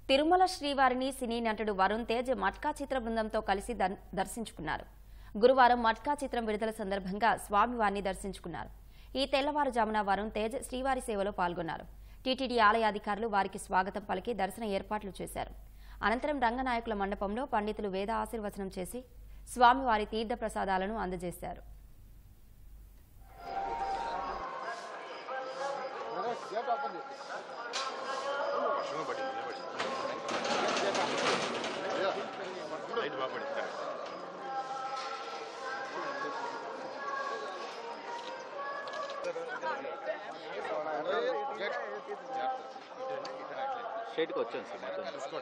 తిరుమల శ్రీవారిని సినీ నటుడు వరుణ్ తేజ్ మట్కా చిత్ర బృందంతో కలిసి దర్శించుకున్నారు. గురువారం మట్కా చిత్రం విడుదల సందర్భంగా స్వామివారిని దర్శించుకున్నారు. ఈ తెల్లవారుజామున వరుణ్ తేజ్ శ్రీవారి సేవలో పాల్గొన్నారు. టీటీడీ ఆలయ అధికారులు వారికి స్వాగతం పలికి దర్శన ఏర్పాట్లు చేశారు. అనంతరం రంగనాయకుల మండపంలో పండితులు వేద ఆశీర్వచనం చేసి స్వామివారి తీర్థ ప్రసాదాలను అందజేశారు. షేడ్కి వచ్చాను సార్ మొత్తం.